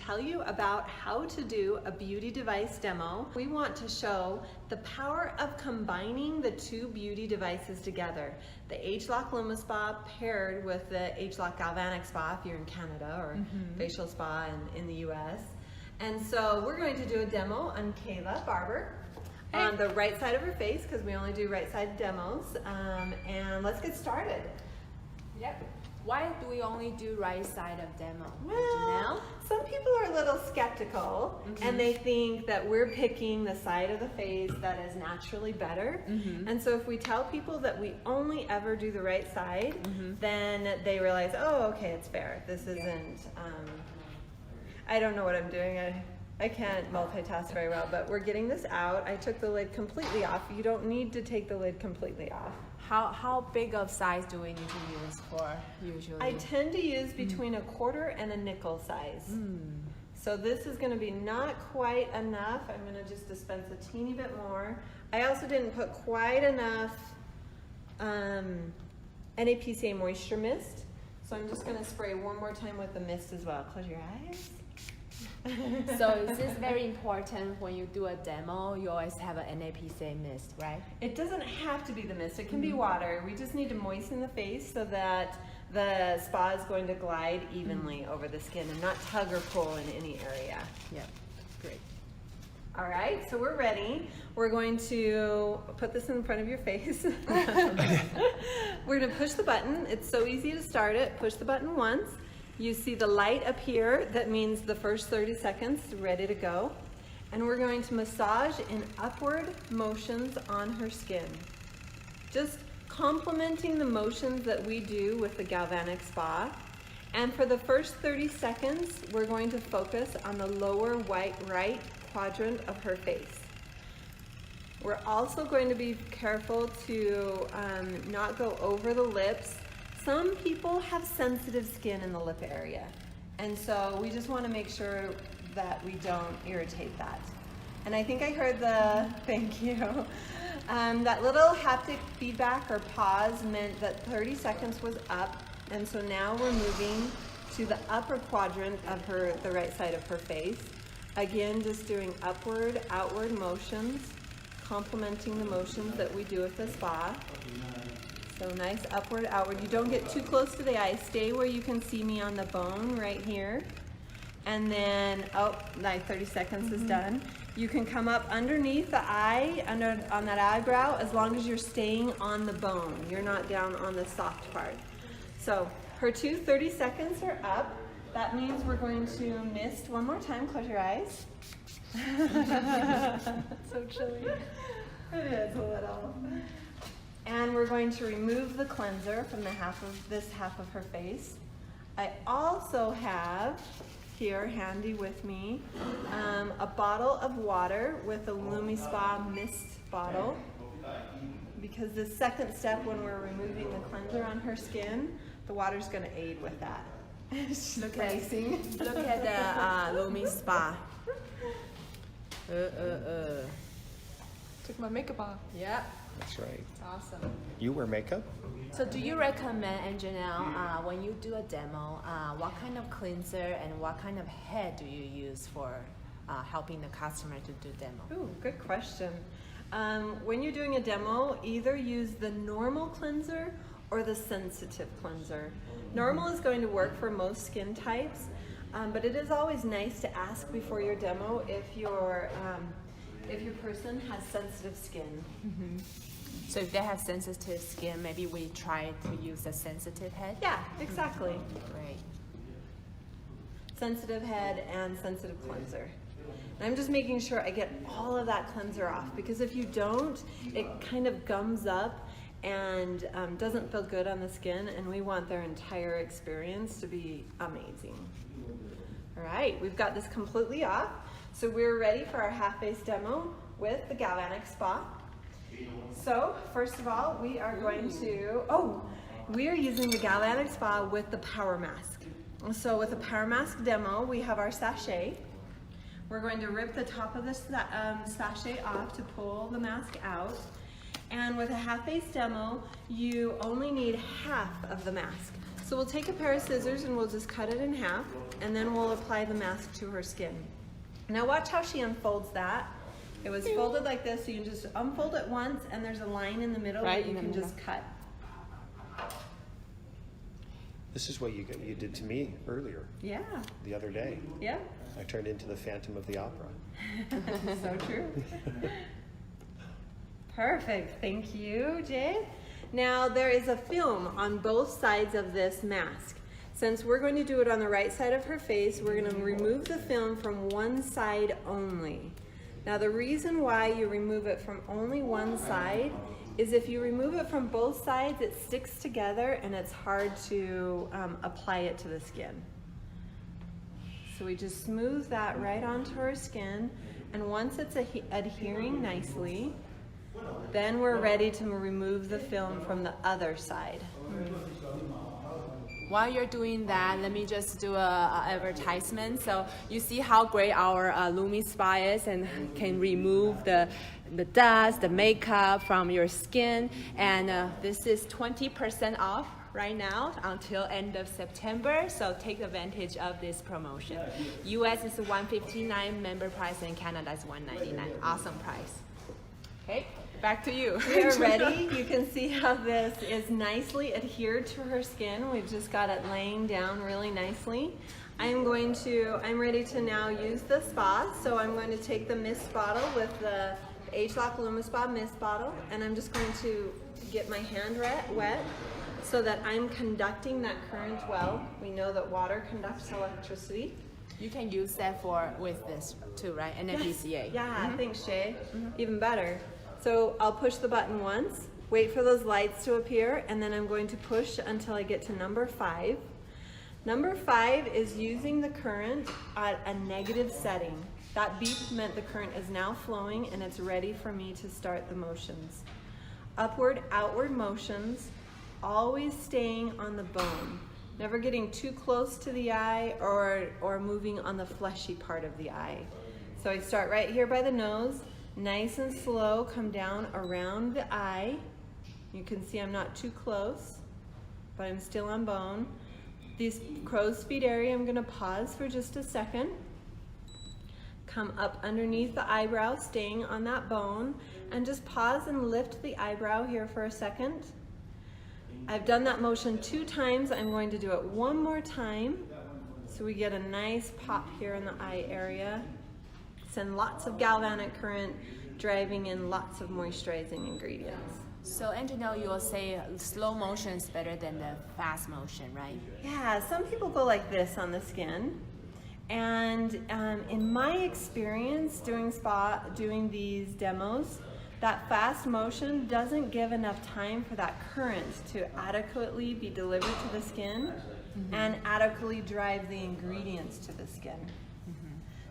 tell you about how to do a beauty device demo. We want to show the power of combining the two beauty devices together. The ageLOC LumiSpa paired with the ageLOC Galvanic Spa if you're in Canada, or Facial Spa in the US. And so we're going to do a demo on Kayla Barber on the right side of her face, because we only do right side demos. And let's get started. Yep. Why do we only do right side of demo? Well, some people are a little skeptical and they think that we're picking the side of the face that is naturally better. And so if we tell people that we only ever do the right side, then they realize, oh, okay, it's fair. This isn't, I don't know what I'm doing. I can't multitask very well, but we're getting this out. I took the lid completely off. You don't need to take the lid completely off. How big of size do we need to use for usually? I tend to use between a quarter and a nickel size. So this is going to be not quite enough. I'm going to just dispense a teeny bit more. I also didn't put quite enough NAPCA moisture mist. So I'm just going to spray one more time with the mist as well. Close your eyes. So is this very important when you do a demo? You always have an NAPCA mist, right? It doesn't have to be the mist. It can be water. We just need to moisten the face so that the spa is going to glide evenly over the skin and not tug or pull in any area. Yep, great. All right, so we're ready. We're going to put this in front of your face. We're going to push the button. It's so easy to start it. Push the button once. You see the light up here. That means the first 30 seconds ready to go. And we're going to massage in upward motions on her skin. Just complementing the motions that we do with the Galvanic Spa. And for the first 30 seconds, we're going to focus on the lower right quadrant of her face. We're also going to be careful to not go over the lips. Some people have sensitive skin in the lip area, and so we just want to make sure that we don't irritate that. And I think I heard the, thank you, that little haptic feedback or pause meant that 30 seconds was up, and so now we're moving to the upper quadrant of the right side of her face. Again, just doing upward, outward motions, complementing the motions that we do at the spa. So nice upward, outward. You don't get too close to the eye. Stay where you can see me on the bone right here. And then, oh, like 30 seconds is done. You can come up underneath the eye, on that eyebrow, as long as you're staying on the bone. You're not down on the soft part. So her 30 seconds are up. That means we're going to mist one more time. Close your eyes. So chilly. It is a little. And we're going to remove the cleanser from this half of her face. I also have here handy with me a bottle of water with a LumiSpa mist bottle, because the second step when we're removing the cleanser on her skin, the water's going to aid with that. Look at the LumiSpa. Took my makeup off. Yep. That's right. Awesome. You wear makeup? So do you recommend, Janelle, when you do a demo, what kind of cleanser and what kind of head do you use for helping the customer to do demo? Ooh, good question. When you're doing a demo, either use the normal cleanser or the sensitive cleanser. Normal is going to work for most skin types, but it is always nice to ask before your demo if your person has sensitive skin. So if they have sensitive skin, maybe we try to use a sensitive head? Yeah, exactly. Great. Sensitive head and sensitive cleanser. And I'm just making sure I get all of that cleanser off, because if you don't, it kind of gums up and doesn't feel good on the skin, and we want their entire experience to be amazing. All right, we've got this completely off. So we're ready for our half-face demo with the Galvanic Spa. So first of all, we are going to, we are using the Galvanic Spa with the PowerMask. So with the PowerMask demo, we have our sachet. We're going to rip the top of this sachet off to pull the mask out. And with a half-face demo, you only need half of the mask. So we'll take a pair of scissors and we'll just cut it in half, and then we'll apply the mask to her skin. Now watch how she unfolds that. It was folded like this, so you can just unfold it once, and there's a line in the middle where you can just cut. This is what you did to me earlier. Yeah. The other day. Yeah. I turned into the Phantom of the Opera. So true. Perfect. Thank you, Jay. Now there is a film on both sides of this mask. Since we're going to do it on the right side of her face, we're going to remove the film from one side only. Now the reason why you remove it from only one side is if you remove it from both sides, it sticks together and it's hard to apply it to the skin. So we just smooth that right onto her skin, and once it's adhering nicely, then we're ready to remove the film from the other side. While you're doing that, let me just do a advertisement. So you see how great our LumiSpa is and can remove the dust, the makeup from your skin. And this is 20% off right now until end of September. So take advantage of this promotion. US is $159 member price and Canada is $199. Awesome price. Okay. Back to you. We are ready. You can see how this is nicely adhered to her skin. We've just got it laying down really nicely. I'm ready to now use the spa. So I'm going to take the mist bottle with the ageLOC LumiSpa mist bottle, and I'm just going to get my hand wet so that I'm conducting that current well. We know that water conducts electricity. You can use that with this too, right? NFBCA. Yeah, thanks, Shay. Even better. So I'll push the button once, wait for those lights to appear, and then I'm going to push until I get to number 5. Number 5 is using the current at a negative setting. That beep meant the current is now flowing and it's ready for me to start the motions. Upward, outward motions, always staying on the bone. Never getting too close to the eye or moving on the fleshy part of the eye. So I start right here by the nose. Nice and slow, come down around the eye. You can see I'm not too close, but I'm still on bone. This crow's feet area, I'm gonna pause for just a second. Come up underneath the eyebrow, staying on that bone, and just pause and lift the eyebrow here for a second. I've done that motion 2 times. I'm going to do it one more time, so we get a nice pop here in the eye area. And lots of galvanic current driving in lots of moisturizing ingredients. So Anjanelle, you will say slow motion is better than the fast motion, right? Yeah, some people go like this on the skin. And in my experience doing these demos, that fast motion doesn't give enough time for that current to adequately be delivered to the skin and adequately drive the ingredients to the skin.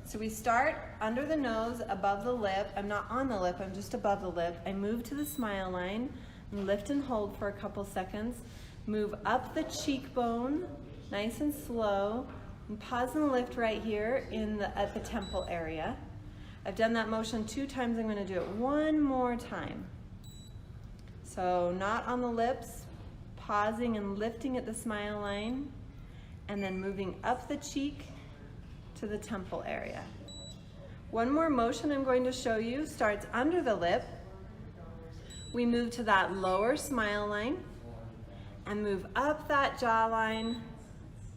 So we start under the nose, above the lip. I'm not on the lip, I'm just above the lip. I move to the smile line, and lift and hold for a couple seconds. Move up the cheekbone, nice and slow, and pause and lift right here at the temple area. I've done that motion 2 times, I'm gonna do it one more time. So not on the lips, pausing and lifting at the smile line, and then moving up the cheek, to the temple area. One more motion I'm going to show you starts under the lip. We move to that lower smile line and move up that jawline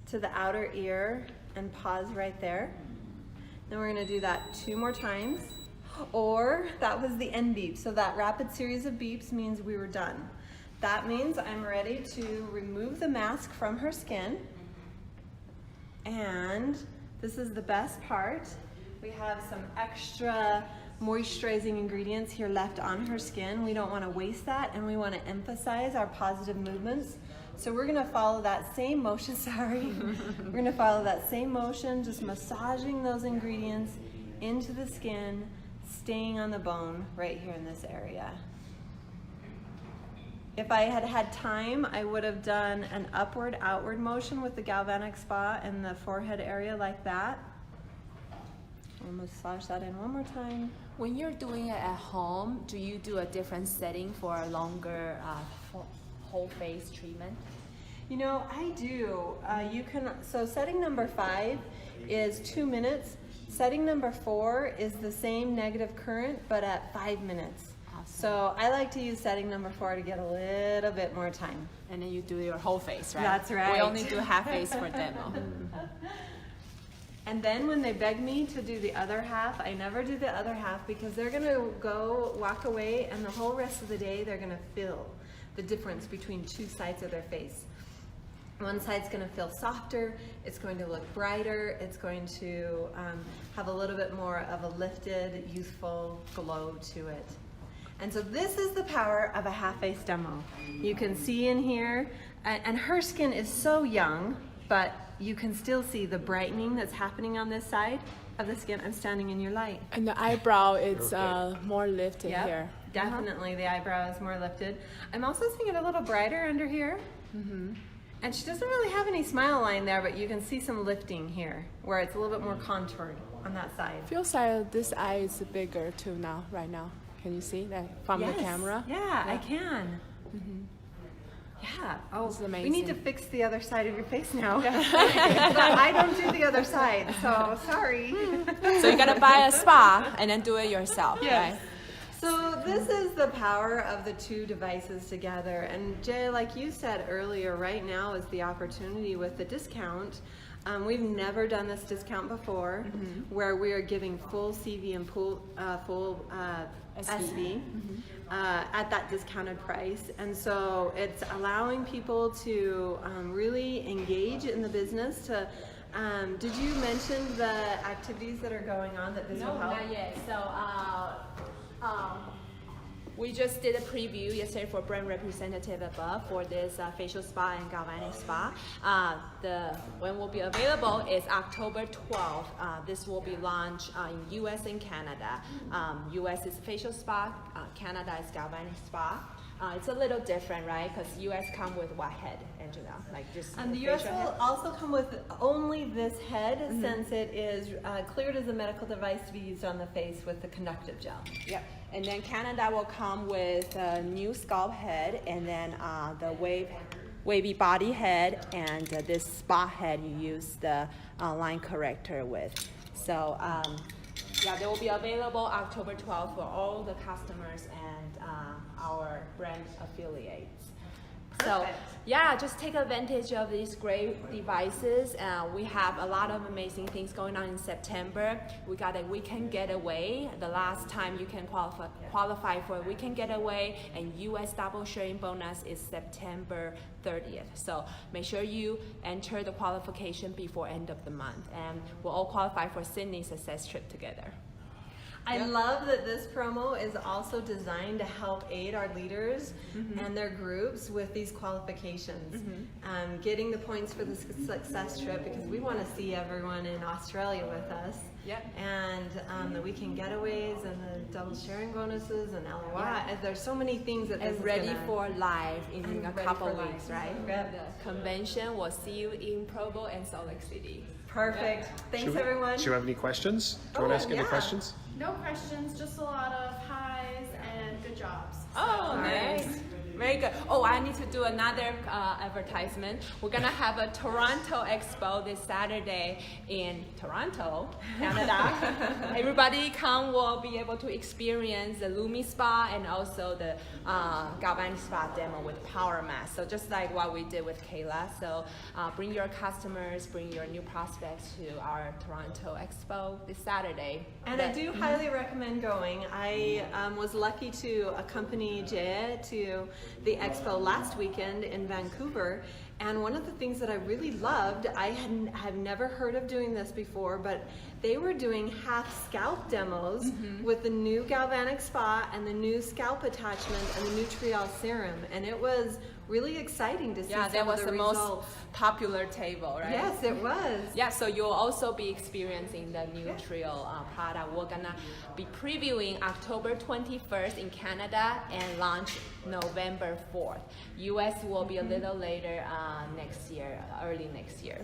to the outer ear and pause right there. Then we're going to do that 2 more times. Or that was the end beep. So that rapid series of beeps means we were done. That means I'm ready to remove the mask from her skin. And this is the best part. We have some extra moisturizing ingredients here left on her skin. We don't want to waste that, and we want to emphasize our positive movements. So we're going to follow that same motion, we're going to follow that same motion, just massaging those ingredients into the skin, staying on the bone right here in this area. If I had had time, I would have done an upward-outward motion with the galvanic spa in the forehead area like that. I'll massage that in one more time. When you're doing it at home, do you do a different setting for a longer whole face treatment? You know, I do. So setting number 5 is 2 minutes. Setting number 4 is the same negative current, but at 5 minutes. Awesome. So I like to use setting number 4 to get a little bit more time. And then you do your whole face, right? That's right. We only do half face for demo. And then when they beg me to do the other half, I never do the other half because they're gonna walk away, and the whole rest of the day they're gonna feel the difference between 2 sides of their face. One side's gonna feel softer, it's going to look brighter, it's going to have a little bit more of a lifted, youthful glow to it. And so this is the power of a half face demo. You can see in here, and her skin is so young, but you can still see the brightening that's happening on this side of the skin. I'm standing in your light. And the eyebrow, it's more lifted Yep, here. definitely the eyebrow is more lifted. I'm also seeing it a little brighter under here. And she doesn't really have any smile line there, but you can see some lifting here, where it's a little bit more contoured on that side. Feels like this eye is bigger too now, right now. Can you see that from the camera? Yeah, I can. Yeah. Oh, This is we need to amazing. fix the other side of your face now. But I don't do the other side, so sorry. So you gotta buy a spa and then do it yourself, Yes. right? So this is the power of the 2 devices together. And Jay, like you said earlier, right now is the opportunity with the discount. We've never done this discount before, where we are giving full CV and full SV at that discounted price. And so it's allowing people to really engage in the business. Did you mention the activities that are going on that this will help? Not yet. So we just did a preview yesterday for brand representative above for this facial spa and galvanic spa. When will be available is October 12th. This will be launched in US and Canada. US is facial spa, Canada is galvanic spa. It's a little different, right? Because US come with what head, Angela? Like just And the facial US head? will also come with only this head, since it is cleared as a medical device to be used on the face with the conductive gel. Yep. And then Canada will come with a new scalp head, and then the wavy body head, and this spa head you use the line corrector with. So yeah, they will be available October 12th for all the customers and our brand affiliates. So Perfect. yeah, just take advantage of these great devices. We have a lot of amazing things going on in September. We got a weekend getaway. The last time you can qualify for a weekend getaway and US double sharing bonus is September 30th. So make sure you enter the qualification before end of the month, and we'll all qualify for Sydney success trip together. I love that this promo is also designed to help aid our leaders and their groups with these qualifications. Getting the points for the success trip, because we want to see everyone in Australia with us. Yep. And the weekend getaways and the double sharing bonuses and LOI. There's so many things that this And is ready gonna- for live in And a ready couple for live. weeks, right? Yep. The convention will see you in Provo and Salt Lake City. Perfect. Thanks, Should we- everyone. Do you have any questions? Do you want to ask any yeah. questions? No questions, just a lot of highs and good jobs. Oh, nice. nice. Very good. Oh, I need to do another advertisement. We're gonna have a Toronto Expo this Saturday in Toronto, Canada. Everybody come will be able to experience the LumiSpa and also the galvanic spa demo with PowerMask. So just like what we did with Kayla. So bring your customers, bring your new prospects to our Toronto Expo this Saturday. And I do highly recommend going. I was lucky to accompany Jaya to the expo last weekend in Vancouver. And one of the things that I really loved, I have never heard of doing this before, but they were doing half scalp demos with the new galvanic spa and the new scalp attachment and the Nutriol serum. And it was really exciting to see Yeah, some that of was the the results. most popular table, right? Yes, it was. Yeah, so you'll also be experiencing the Nutriol product. We're gonna be previewing October 21st in Canada and launch November 4th. US will be a little later next year, early next year.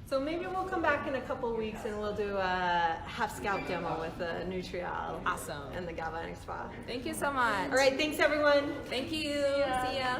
So maybe we'll come back in a couple weeks and we'll do a half scalp demo with the Nutriol. Awesome. And the galvanic spa. Thank you so much. All right, thanks everyone. Thank you. See ya.